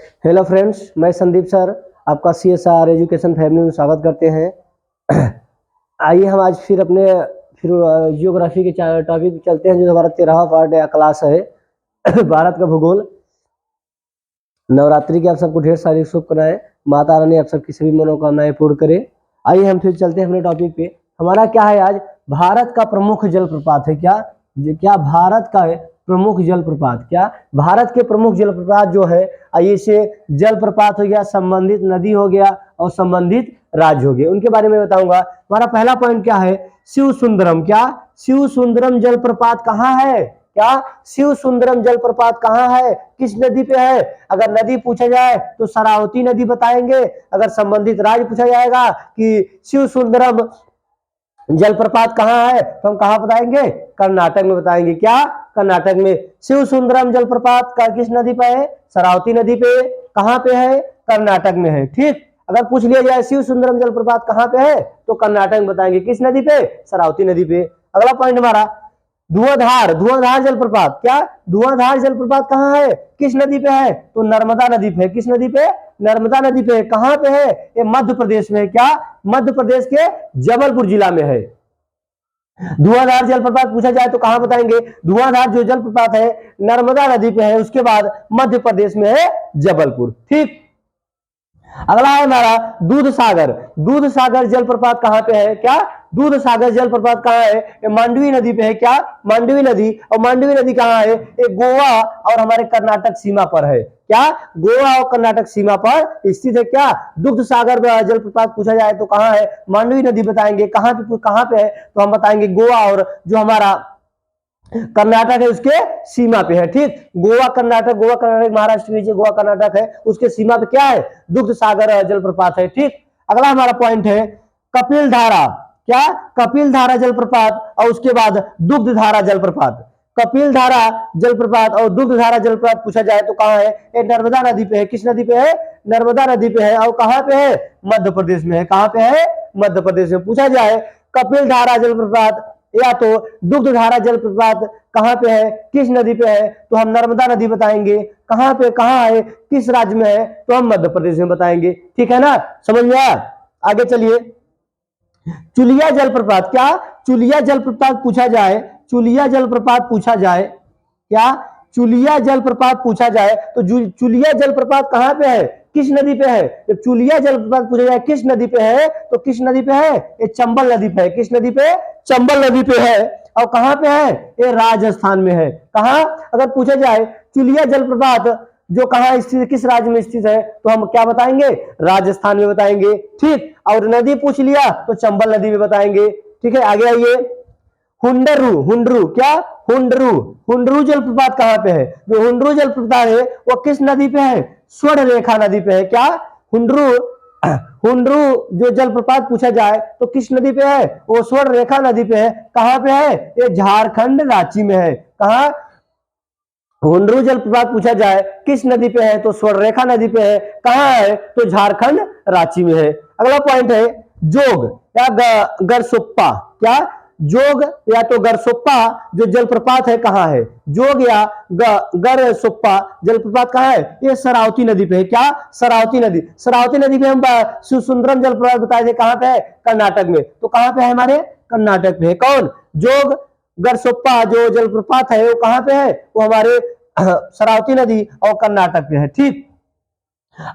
Hello friends, मैं Sandeep sir आपका CSR education family में स्वागत करते हैं। आइए हम आज फिर जियोग्राफी के टॉपिक पे चलते हैं, जो हमारा 13वां पार्ट या क्लास है। भारत का भूगोल। नवरात्रि की आप सबको ढेर सारी शुभकामनाएं। माता रानी आप सबकी सभी मनोकामनाएं पूर्ण करे। आइए हम फिर चलते हैं अपने टॉपिक पे। हमारा क्या है आज? भारत का प्रमुख जलप्रपात है। क्या भारत का प्रमुख जलप्रपात? क्या भारत के प्रमुख जलप्रपात जो है, आइए से जलप्रपात हो गया, संबंधित नदी हो गया और संबंधित राज्य हो गए, उनके बारे में बताऊंगा। हमारा पहला पॉइंट क्या है? शिव सुंदरम। क्या शिव सुंदरम जलप्रपात कहाँ है? क्या शिव सुंदरम जलप्रपात कहाँ है? किस नदी पे है? अगर नदी पूछा जाए तो शरावती नदी बताएंगे। अगर संबंधित राज्य पूछा जाएगा कि शिव सुंदरम जलप्रपात कहाँ है, तो हम कहाँ बताएंगे? कर्नाटक में बताएंगे। क्या कर्नाटक में शिव सुंदरम जलप्रपात का किस नदी पे है? शरावती नदी पे। कहाँ पे है? कर्नाटक में है। ठीक, अगर पूछ लिया जाए शिव सुंदरम जलप्रपात कहाँ पे है, तो कर्नाटक में बताएंगे। किस नदी पे? शरावती नदी पे। अगला पॉइंट हमारा धुआंधार। धुआंधार जलप्रपात। क्या धुआंधार जलप्रपात कहाँ है? किस नदी पे है? तो नर्मदा नदी पे है। किस नदी पे? नर्मदा नदी पे। कहाँ पे है? ये मध्य प्रदेश में है। क्या मध्य प्रदेश के जबलपुर जिला में है। धुआंधार जलप्रपात पूछा जाए तो कहां बताएंगे? धुआंधार जो जलप्रपात है नर्मदा नदी पे है, उसके बाद मध्य प्रदेश में है जबलपुर। ठीक, अगला है हमारा दूध सागर। दूध सागर जलप्रपात कहां पे है? क्या दूध सागर जलप्रपात कहां है? ये मांडवी नदी पे है। क्या मांडवी नदी। और मांडवी नदी कहां है? ये गोवा और हमारे कर्नाटक सीमा पर है। क्या गोवा और कर्नाटक सीमा पर स्थित है। क्या दुग्ध सागर जलप्रपात पूछा जाए तो कहां है? मांडवी नदी बताएंगे। कहां पे है? तो हम बताएंगे गोवा और जो हमारा कर्नाटक है उसके सीमा पे है। ठीक, गोवा कर्नाटक महाराष्ट्र के नीचे गोवा कर्नाटक है, उसके सीमा पे क्या है? दुग्ध सागर जलप्रपात है। ठीक, अगला हमारा पॉइंट है कपिल धारा। क्या कपिल धारा जलप्रपात और उसके बाद दुग्ध धारा जलप्रपात। कपिल धारा जलप्रपात और दुग्ध धारा जलप्रपात पूछा जाए तो कहां है? ये नर्मदा नदी पे है। किस नदी पे है? नर्मदा नदी पे है। और कहां पे है? मध्य प्रदेश में है। कहां पे है? मध्य प्रदेश में। पूछा जाए कपिल धारा जलप्रपात या तो दुग्ध धारा जलप्रपात कहां पे है, किस नदी पे है, तो हम नर्मदा नदी बताएंगे। कहां पे, कहां है, किस राज्य में है, तो हम मध्य प्रदेश में बताएंगे। ठीक है ना, समझ में आया? आगे चलिए। चुलिया जलप्रपात। क्या चुलिया जलप्रपात पूछा जाए? चुलिया जलप्रपात पूछा जाए, क्या चुलिया जलप्रपात पूछा जाए तो चुलिया जलप्रपात कहां पे है, किस नदी पे है? तो चुलिया जलप्रपात पूछा जाए किस नदी पे है, तो किस नदी पे है? ये चंबल नदी पे है। किस नदी पे? चंबल नदी पे है। और कहां पे है? ये राजस्थान में है। कहां? अगर पूछा जाए चुलिया जलप्रपात जो कहां स्थित है, किस राज्य में स्थित है, तो हम क्या बताएंगे? राजस्थान में बताएंगे। ठीक, और नदी पूछ लिया तो चंबल नदी में बताएंगे। ठीक है, आगे आइए। हुंडरू। हुंडरू। क्या हुंडरू। हुंडरू जलप्रपात कहां पे है? जो हुंडरू जलप्रपात है वो किस नदी पे है? स्वर्ण रेखा नदी पे है। क्या हुंडरू हुंडरू जो जलप्रपात पूछा जाए तो किस नदी पे है? वो स्वर्ण रेखा नदी पे है। कहां पे है? ये झारखंड रांची में है। कहां? हुंडरू जलप्रपात पूछा जाए किस नदी पे है, तो स्वर्ण रेखा नदी पे है। कहां है? तो झारखंड रांची में है। अगला पॉइंट है जोग या गरसोप्पा। क्या जोग या तो गरसोप्पा जो जलप्रपात है कहां है? जोग या गरसोप्पा जलप्रपात कहां है? ये शरावती नदी पे है। क्या शरावती नदी। शरावती नदी पे हम शिव सुंदरम जलप्रपात बताए थे, कहां पे है? कर्नाटक में। तो कहां पे है? हमारे कर्नाटक में है। कौन? जोग गरसोप्पा जो जलप्रपात है वो कहां पे है? वो हमारे शरावती नदी और कर्नाटक में है। ठीक,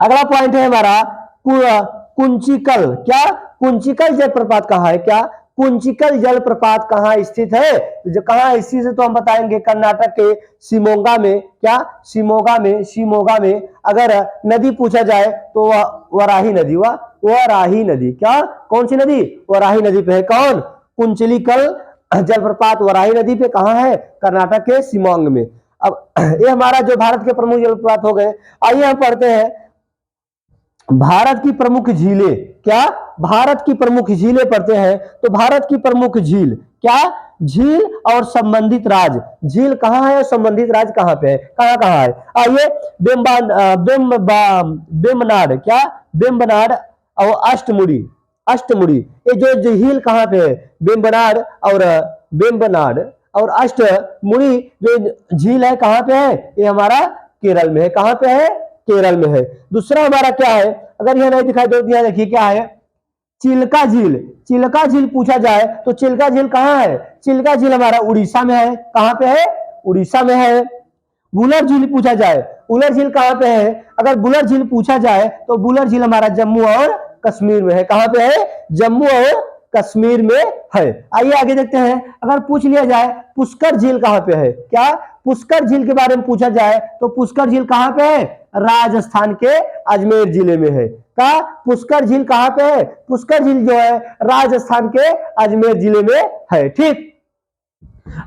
अगला पॉइंट है हमारा कुंचिकल। क्या कुंचिकल जलप्रपात कहां है? क्या कुंचिकल जलप्रपात कहां स्थित है? जो कहां स्थित है तो हम बताएंगे कर्नाटक के शिमोगा में। क्या शिमोगा में? शिमोगा में। अगर नदी पूछा जाए तो वराही नदी। वराही नदी। क्या कौन सी नदी? वराही नदी पे है। कौन? कुंचिकल जलप्रपात वराही नदी पे कहां है? कर्नाटक के शिमोगा में। अब ये हमारा जो भारत के प्रमुख जलप्रपात हो गए। आइए हम पढ़ते हैं भारत की प्रमुख झीलें। क्या भारत की प्रमुख झीलें पढ़ते हैं तो भारत की प्रमुख झील। क्या झील और संबंधित राज्य। झील कहां है और संबंधित राज्य कहां पे है? कहां कहां है? आइए बेम्बनाड। क्या बेम्बनाड और अष्टमुड़ी। अष्टमुड़ी ये जो झील कहां पे है? बेम्बनाड और अष्टमुड़ी जो झील है कहां पे है? ये हमारा केरल में है। कहां पे है? केरल में है। दूसरा हमारा क्या है, अगर यह नहीं दिखाई दे तो यहाँ देखिए क्या है, चिल्का झील। चिल्का झील पूछा जाए तो चिल्का झील कहाँ है, चिल्का झील हमारा उड़ीसा में है। कहाँ पे है, उड़ीसा में है। बुलर झील पूछा जाए, बुलर झील कहाँ पे है, अगर बुलर झील पूछा जाए तो बुलर झील हमारा जम्मू और कश्मीर में है। कहाँ पे है, जम्मू और कश्मीर में है। आइए आगे देखते हैं, अगर पूछ लिया जाए पुष्कर झील कहाँ पे है, क्या पुष्कर झील के बारे में पूछा जाए तो पुष्कर झील कहाँ पे है, राजस्थान के अजमेर जिले में है। का पुष्कर झील कहाँ पे है, पुष्कर झील जो है राजस्थान के अजमेर जिले में है। ठीक,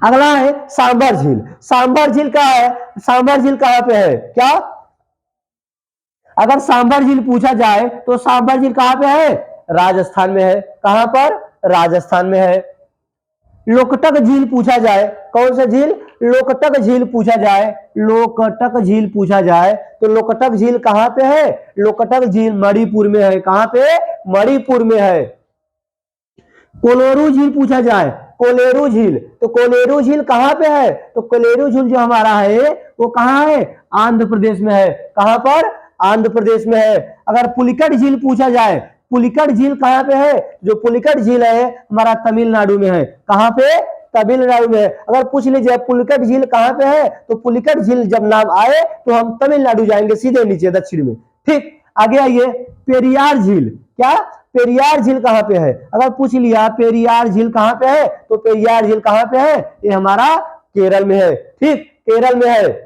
अगला है सांबर झील। सांबर झील कहाँ है, सांबर झील कहाँ पे है, क्या अगर सांबर झील पूछा जाए तो सांबर झील कहाँ पे है, राजस्थान में है। कहां पर, राजस्थान में है। लोकटक झील पूछा जाए, कौन सा झील, लोकटक झील पूछा जाए, लोकटक झील पूछा जाए तो लोकटक झील कहां पे है, लोकटक झील मणिपुर में है। कहां पे, मणिपुर में है। कोलेरू झील पूछा जाए, कोलेरू झील, तो कोलेरू झील कहां पे है, तो कोलेरू झील जो हमारा है वो कहां है, आंध्र प्रदेश में है। कहां पर, आंध्र प्रदेश में है। अगर पुलिकट झील पूछा जाए, पुलिकट झील कहां पे है, जो पुलिकट झील है हमारा तमिलनाडु में है। कहां पे, तमिलनाडु में है। अगर पूछ लीजिए पुलिकट झील कहां पे है तो पुलिकट झील जब नाम आए तो हम तमिलनाडु जाएंगे, सीधे नीचे दक्षिण में। ठीक, आगे आइए, पेरियार झील, क्या पेरियार झील कहां पे है, अगर पूछ लिया पेरियार झील कहां पे है तो पेरियार झील कहां पे है, ये हमारा केरल में है। ठीक, केरल में है।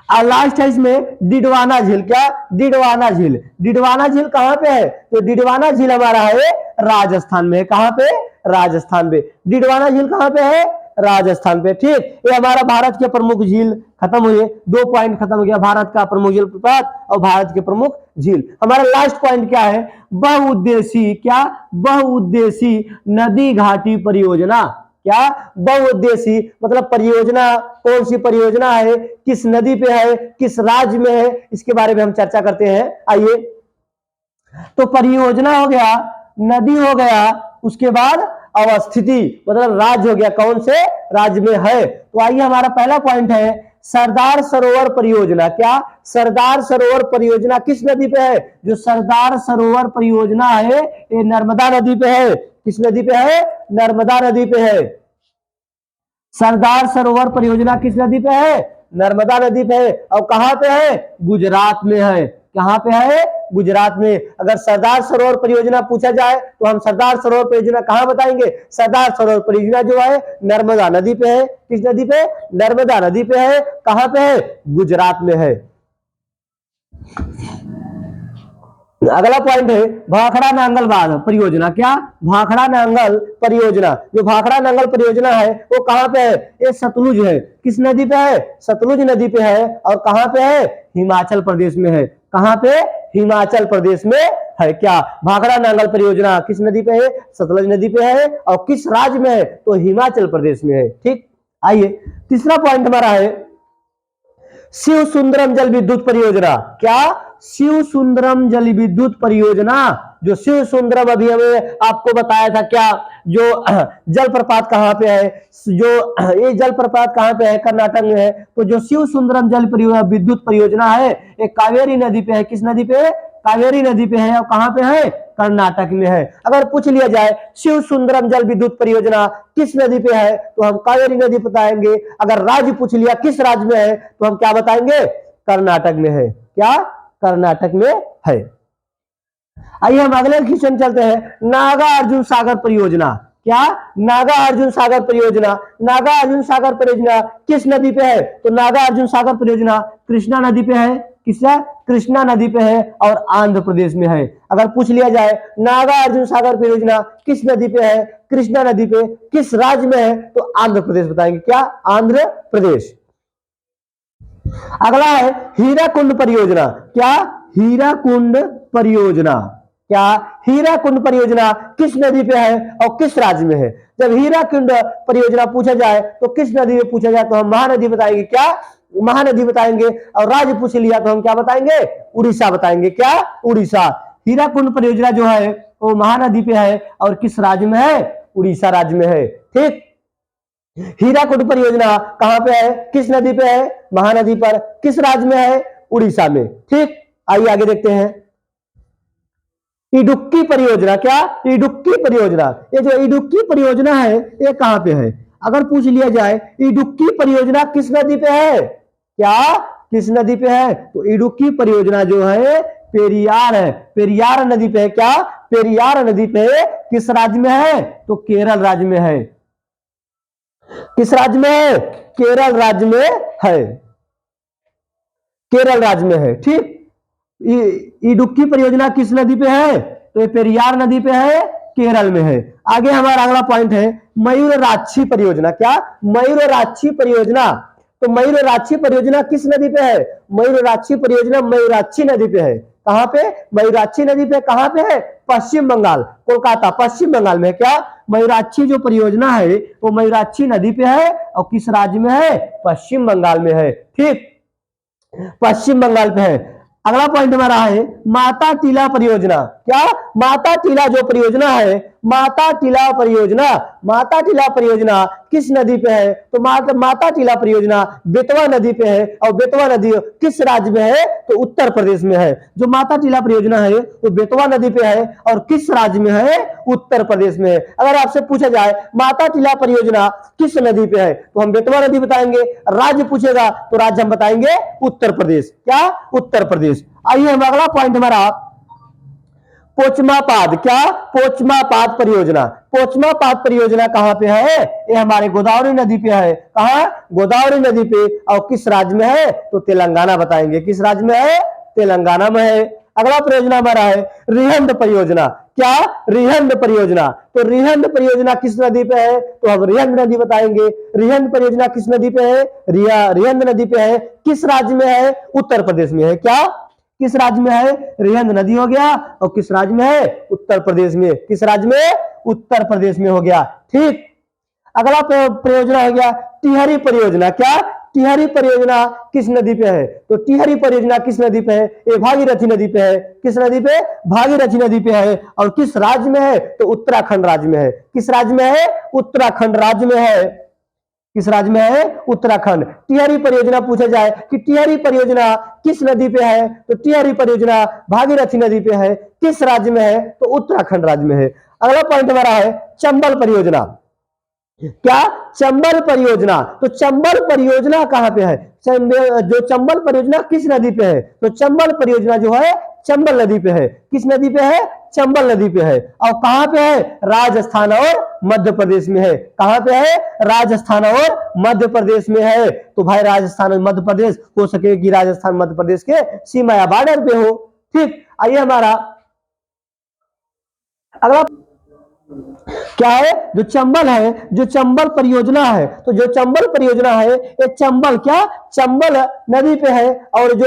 और लास्ट है इसमें डिडवाना झील, क्या डिडवाना झील, डिडवाना झील कहां पे है तो डिडवाना झील हमारा है राजस्थान में है। कहां पे, राजस्थान में। डिडवाना झील कहां पे है, राजस्थान पे। ठीक, ये हमारा भारत के प्रमुख झील खत्म हुए, 2 पॉइंट खत्म हो गया, भारत का प्रमुख जलप्रपात और भारत के प्रमुख झील। हमारा लास्ट पॉइंट क्या है, बहुउद्देशीय, क्या बहुउद्देशीय नदी घाटी परियोजना। क्या बहुउद्देशीय मतलब परियोजना, कौन सी परियोजना है, किस नदी पे है, किस राज्य में है, इसके बारे में हम चर्चा करते हैं। आइए, तो परियोजना हो गया, नदी हो गया, उसके बाद अवस्थिति मतलब राज्य हो गया, कौन से राज्य में है। तो आइए, हमारा पहला पॉइंट है सरदार सरोवर परियोजना। क्या सरदार सरोवर परियोजना किस नदी पे है, जो सरदार सरोवर परियोजना है ये नर्मदा नदी पे है। किस नदी पे है, नर्मदा नदी पे है। सरदार सरोवर परियोजना किस नदी पे है, नर्मदा नदी पे है। और कहां पे है, गुजरात में है। कहां पे है, गुजरात में। अगर सरदार सरोवर परियोजना पूछा जाए तो हम सरदार सरोवर परियोजना कहां बताएंगे, सरदार सरोवर परियोजना जो है नर्मदा नदी पे है। किस नदी पे, नर्मदा नदी पे है। कहां पे है, गुजरात में है। अगला पॉइंट है भाखड़ा नांगल बांध परियोजना। क्या भाखड़ा नांगल परियोजना, जो भाखड़ा नांगल परियोजना है वो कहां पे है, ये सतलुज है। किस नदी पे है, सतलुज नदी पे है। और कहां पे है, हिमाचल प्रदेश में है। कहां पे, हिमाचल प्रदेश में है। क्या भाखड़ा नांगल परियोजना किस नदी पे है, सतलुज नदी पे है। और किस राज्य में है, तो हिमाचल प्रदेश में है। ठीक, आइए तीसरा पॉइंट हमारा है शिव सुंदरम जल विद्युत परियोजना। क्या शिव सुंदरम जल विद्युत परियोजना, जो शिव सुंदरम अभी हमें आपको बताया था, क्या जो जलप्रपात कहां पे है, जो ये जलप्रपात कहां पे है, कर्नाटक में है। तो जो शिव सुंदरम जल विद्युत परियोजना है ये कावेरी नदी पे है। किस नदी पे है, कावेरी नदी पे है। और कहां पे है, कर्नाटक में है। अगर पूछ लिया जाए शिव सुंदरम जल विद्युत परियोजना किस नदी पे है तो हम कावेरी नदी बताएंगे। अगर राज्य पूछ लिया किस राज्य में है तो हम क्या बताएंगे, कर्नाटक में है। क्या, कर्नाटक में है। आइए हम अगले क्वेश्चन चलते हैं, नागा अर्जुन सागर परियोजना। क्या नागा अर्जुन सागर परियोजना, नागा अर्जुन सागर परियोजना किस नदी पे है तो नागा अर्जुन सागर परियोजना कृष्णा नदी पे है। किसका, कृष्णा नदी पे है और आंध्र प्रदेश में है। अगर पूछ लिया जाए नागा अर्जुन सागर परियोजना किस नदी पे है, कृष्णा नदी पे, किस राज्य में है तो आंध्र प्रदेश बताएंगे। क्या, आंध्र प्रदेश। अगला है हीराकुंड परियोजना। क्या हीराकुंड परियोजना, क्या हीराकुंड परियोजना किस नदी पे है और किस राज्य में है। जब हीराकुंड परियोजना पूछा जाए तो किस नदी में पूछा जाए तो हम महानदी बताएंगे। क्या, महानदी बताएंगे। और राज्य पूछ लिया तो हम क्या बताएंगे, उड़ीसा बताएंगे। क्या, उड़ीसा। हीराकुंड परियोजना जो है वो महानदी पे है और किस राज्य में है, उड़ीसा राज्य में है। ठीक, हीराकुंड परियोजना कहां पे है, किस नदी पे है, महानदी पर, किस राज्य में है, उड़ीसा में। ठीक, आइए आगे देखते हैं। इडुक्की परियोजना, क्या इडुक्की परियोजना, ये जो इडुक्की परियोजना है ये कहां पे है? अगर पूछ लिया जाए इडुक्की परियोजना किस नदी पे है, क्या किस नदी पे है? तो इडुक्की परियोजना जो है पेरियार है, पेरियार नदी पे है। क्या पेरियार नदी पे किस राज्य में है? तो केरल राज्य में है। किस राज्य में है? केरल राज्य में है, केरल राज्य में है। ठीक, इडुक्की परियोजना किस नदी पे है? तो ये पेरियार नदी पे है, केरल में है। आगे हमारा अगला पॉइंट है मयूरराक्षी परियोजना। क्या मयूरराक्षी परियोजना? तो मयूरराक्षी परियोजना किस नदी पे है? मयूरराक्षी परियोजना मयूराक्षी नदी पे है। कहां पे? मयूराक्षी नदी पे। कहां पे है? पश्चिम बंगाल, कोलकाता, पश्चिम बंगाल में। क्या मयूराक्षी जो परियोजना है वो मयूराक्षी नदी पे है और किस राज्य में है? पश्चिम बंगाल में है। ठीक, पश्चिम बंगाल पे है। अगला पॉइंट हमारा है माता टीला परियोजना। क्या माता टीला जो परियोजना है, माता टीला परियोजना, माता टीला परियोजना किस नदी पे है? तो माता टीला परियोजना बेतवा नदी पे है और बेतवा नदी किस राज्य में है? तो उत्तर प्रदेश में है। जो माता टीला परियोजना है वो बेतवा नदी पे है और किस राज्य में है? उत्तर प्रदेश में है। अगर आपसे पूछा जाए माता टीला परियोजना किस नदी पे है तो हम बेतवा नदी बताएंगे। राज्य पूछेगा तो राज्य हम बताएंगे उत्तर प्रदेश। क्या उत्तर प्रदेश। आइए हम अगला पॉइंट हमारा पोचमापाद। क्या पोचमापाद परियोजना, पोचमापाद परियोजना कहां पे है? ये हमारे गोदावरी नदी पे है। कहां? गोदावरी नदी पे और किस राज्य में है? तो तेलंगाना बताएंगे। किस राज्य में है? तेलंगाना में है। अगला परियोजना हमारा है रिहंद परियोजना। क्या रिहंद परियोजना? तो रिहंद परियोजना किस नदी पे है? तो हम रिहंद नदी बताएंगे। रिहंद परियोजना किस नदी पे है? रिहंद नदी पे है। किस राज्य में है? उत्तर प्रदेश में है। क्या किस राज्य में है? रिहंद नदी हो गया और किस राज्य में है? उत्तर प्रदेश में। किस राज्य में? उत्तर प्रदेश में हो गया। ठीक, अगला परियोजना हो गया टिहरी परियोजना। क्या टिहरी परियोजना किस नदी पे है? तो टिहरी परियोजना किस नदी पे है? ये भागीरथी नदी पे है। किस नदी पे? भागीरथी नदी पे है और किस राज्य में है? तो उत्तराखंड राज्य में है। किस राज्य में है? उत्तराखंड राज्य में है। किस राज्य में है? उत्तराखंड। टिहरी परियोजना पूछा जाए कि टिहरी परियोजना किस नदी पे है? तो टिहरी परियोजना भागीरथी नदी पे है। किस राज्य में है? तो उत्तराखंड राज्य में है। अगला पॉइंट हमारा है चंबल परियोजना। क्या चंबल परियोजना? तो चंबल परियोजना कहां पे है? जो चंबल परियोजना किस नदी पे है? तो चंबल परियोजना जो है चंबल नदी पे है। किस नदी पे है? चंबल नदी पे है। और कहां पे है? राजस्थान और मध्य प्रदेश में है। कहां पे है? राजस्थान और मध्य प्रदेश में है। तो भाई राजस्थान और मध्य प्रदेश हो सके कि राजस्थान मध्य प्रदेश के सीमा या बॉर्डर पे हो। ठीक, आइए हमारा अगला क्या है? जो चंबल है, जो चंबल परियोजना है, तो जो चंबल परियोजना है ये चंबल, क्या चंबल नदी पे है। और जो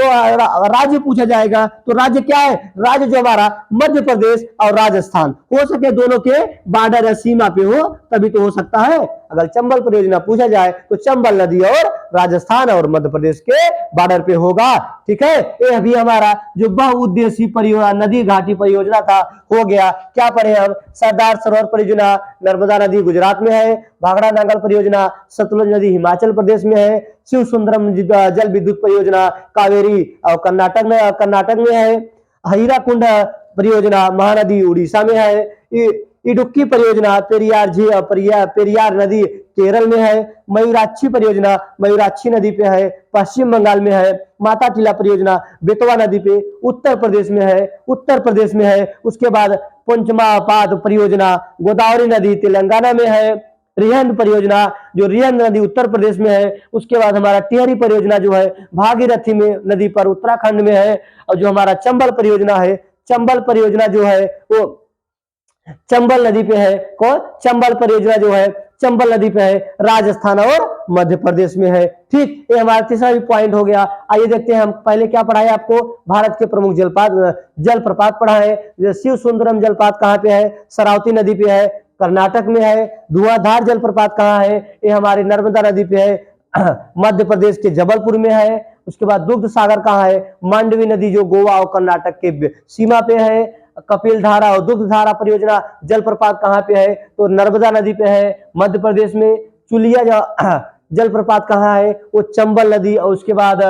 राज्य पूछा जाएगा तो राज्य क्या है? राज्य जो हमारा मध्य प्रदेश और राजस्थान हो सके दोनों के बॉर्डर या सीमा पे हो तभी तो हो सकता है। अगर चंबल परियोजना पूछा जाए तो चंबल नदी और राजस्थान और मध्य प्रदेश के बॉर्डर पे होगा। ठीक है, ये अभी हमारा जो बहुउद्देशीय परियोजना नदी घाटी परियोजना था हो गया। क्या पढ़े हम? सरदार सरोवर परियोजना नर्मदा नदी गुजरात में है। भाखड़ा नांगल परियोजना सतलुज नदी हिमाचल प्रदेश में है। शिव सुंदरम जल विद्युत परियोजना कावेरी और कर्नाटक में है। हीराकुंड परियोजना महानदी उड़ीसा में है। इडुक्की परियोजना पेरियार नदी केरल में है। मयूराक्षी परियोजना मयूराक्षी नदी पे है, पश्चिम बंगाल में है। माता टीला परियोजना बेतवा नदी पे उत्तर प्रदेश में है, उत्तर प्रदेश में है। उसके बाद पंचमापाद परियोजना गोदावरी नदी तेलंगाना में है। रिहंद परियोजना जो रिहंद नदी उत्तर प्रदेश में है। उसके बाद हमारा टिहरी परियोजना जो है भागीरथी में नदी पर उत्तराखंड में है। और जो हमारा चंबल परियोजना है, चंबल परियोजना जो है वो चंबल नदी पे है। कौन? चंबल परियोजना जो है चंबल नदी पे है, राजस्थान और मध्य प्रदेश में है। ठीक, ये हमारा तीसरा भी पॉइंट हो गया। आइए देखते हैं हम पहले क्या पढ़ाए आपको। भारत के प्रमुख जलप्रपात पढ़ाए। शिव सुंदरम जलप्रपात कहाँ पे है? शरावती नदी पे है, कर्नाटक में है। धुआंधार जलप्रपात कहाँ है? ये हमारे नर्मदा नदी पे है, मध्य प्रदेश के जबलपुर में है। उसके बाद दुग्ध सागर कहाँ है? मांडवी नदी जो गोवा और कर्नाटक के सीमा पे है। कपिल धारा और दुग्ध धारा परियोजना जलप्रपात कहाँ पे है? तो नर्मदा नदी पे है, मध्य प्रदेश में। चुलिया जलप्रपात कहाँ है? वो चंबल नदी और उसके बाद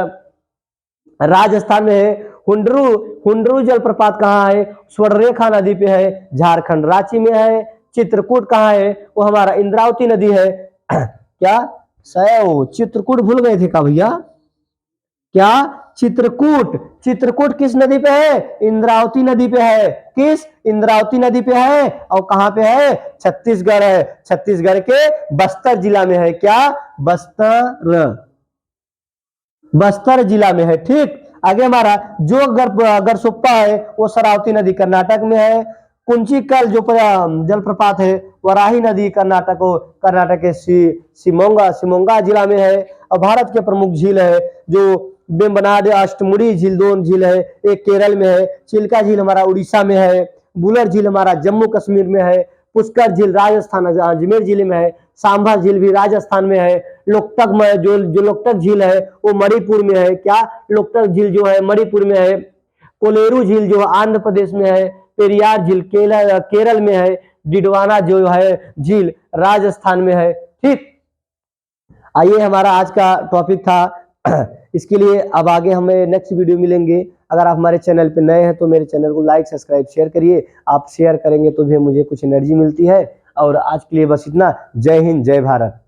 राजस्थान में है। हुंडरू हुंडरू जलप्रपात कहाँ है? स्वर्णरेखा नदी पे है, झारखंड। रांची में है। चित्रकूट कहाँ है? वो हमारा इंद्रावती नदी है। क्या चित्रकूट भूल गए थे क्या भैया? क्या? चित्रकूट। चित्रकूट किस नदी पे है? इंद्रावती नदी पे है। किस? इंद्रावती नदी पे है। और कहां पे है? छत्तीसगढ़ है। छत्तीसगढ़ के बस्तर जिला में है। क्या? बस्तर जिला में है। ठीक। आगे हमारा जो गरसुप्पा है वो शरावती नदी कर्नाटक में है। कुंचिकल जो जलप्रपात है वराही नदी कर्नाटक के शिमोगा शिमोगा जिला में है। और भारत के प्रमुख झील है जो वेम्बनाड अष्टमुड़ी झील, दो झील है। एक केरल में है, चिल्का झील हमारा उड़ीसा में है, बुलर झील हमारा जम्मू कश्मीर में है, पुष्कर झील राजस्थान अजमेर जिले में है, सांभा झील भी राजस्थान में है, लोकटक में जो लोकटक झील है वो मणिपुर में है। क्या? लोकटक झील जो है मणिपुर में है। कोलेरू झील जो आंध्र प्रदेश में है। पेरियार झील केरल में है। डिडवाना जो है झील राजस्थान में है। ठीक। आइए, हमारा आज का टॉपिक था। इसके लिए अब आगे हमें नेक्स्ट वीडियो मिलेंगे। अगर आप हमारे चैनल पे नए हैं तो मेरे चैनल को लाइक सब्सक्राइब शेयर करिए। आप शेयर करेंगे तो भी मुझे कुछ एनर्जी मिलती है। और आज के लिए बस इतना। जय हिंद, जय भारत।